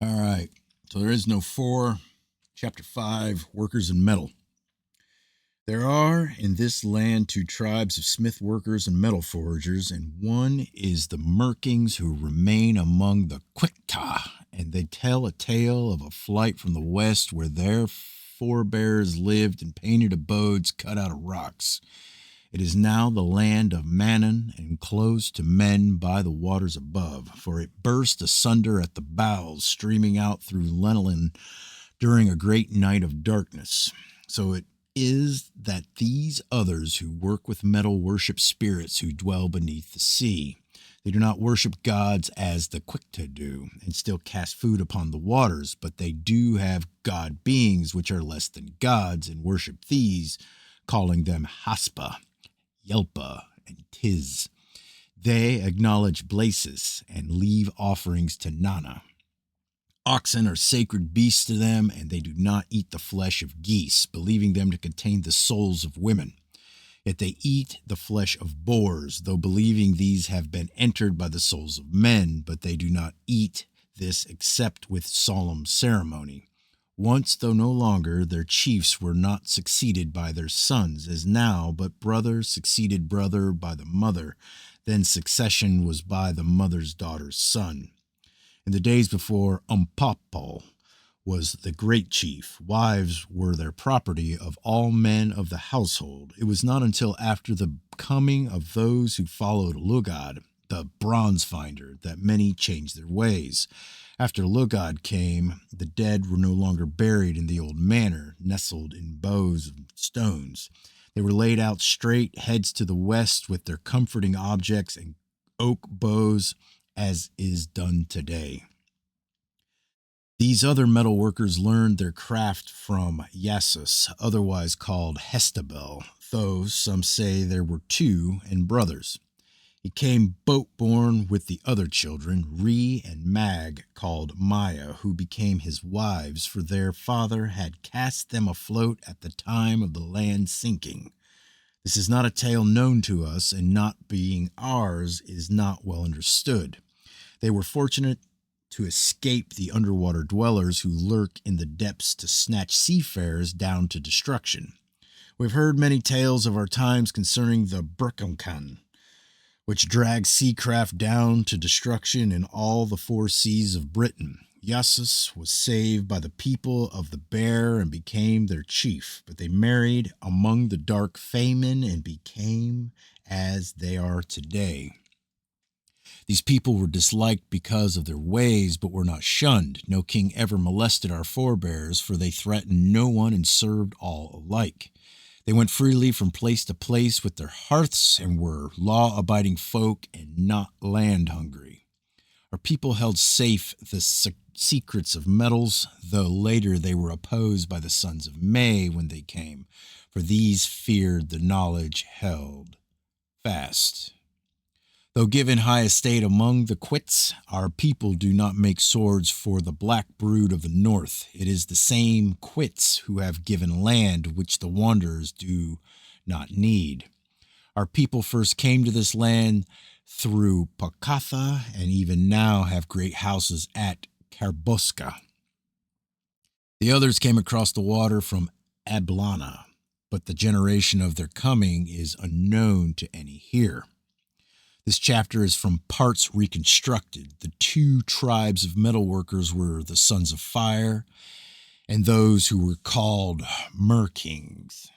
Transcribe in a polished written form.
All right. So there is no 4. Chapter 5, Workers in Metal. There are in this land 2 tribes of smith workers and metal forgers, and one is the Merkings who remain among the Quicta, and they tell a tale of a flight from the west where their forebears lived in painted abodes cut out of rocks. It is now the land of Manon, and closed to men by the waters above, for it burst asunder at the bowels, streaming out through Lenolin during a great night of darkness. So it is that these others who work with metal worship spirits who dwell beneath the sea. They do not worship gods as the Quicta do, and still cast food upon the waters, but they do have god beings which are less than gods, and worship these, calling them Haspa, Yelpa, and Tiz. They acknowledge Blasis and leave offerings to Nana. Oxen are sacred beasts to them, and they do not eat the flesh of geese, believing them to contain the souls of women. Yet they eat the flesh of boars, though believing these have been entered by the souls of men, but they do not eat this except with solemn ceremony. Once, though no longer, their chiefs were not succeeded by their sons, as now, but brother succeeded brother by the mother. Then succession was by the mother's daughter's son. In the days before Umpapal was the great chief, wives were their property of all men of the household. It was not until after the coming of those who followed Lugad, the bronze finder, that many changed their ways. After Lugad came, the dead were no longer buried in the old manor, nestled in bows of stones. They were laid out straight, heads to the west, with their comforting objects and oak bows, as is done today. These other metal workers learned their craft from Yassus, otherwise called Hestabel, though some say there were 2 and brothers. He came boat-borne with the other children, Re and Mag, called Maya, who became his wives, for their father had cast them afloat at the time of the land sinking. This is not a tale known to us, and not being ours is not well understood. They were fortunate to escape the underwater dwellers who lurk in the depths to snatch seafarers down to destruction. We've heard many tales of our times concerning the Burkamkan, which dragged seacraft down to destruction in all the 4 seas of Britain. Yassus was saved by the people of the Bear and became their chief, but they married among the dark Femen and became as they are today. These people were disliked because of their ways, but were not shunned. No king ever molested our forebears, for they threatened no one and served all alike. They went freely from place to place with their hearths and were law-abiding folk and not land-hungry. Our people held safe the secrets of metals, though later they were opposed by the sons of May when they came, for these feared the knowledge held fast. Though given high estate among the Quits, our people do not make swords for the black brood of the north. It is the same Quits who have given land which the wanderers do not need. Our people first came to this land through Pakatha, and even now have great houses at Karboska. The others came across the water from Ablana, but the generation of their coming is unknown to any here. This chapter is from parts reconstructed. The 2 tribes of metalworkers were the sons of fire, and those who were called Merkings.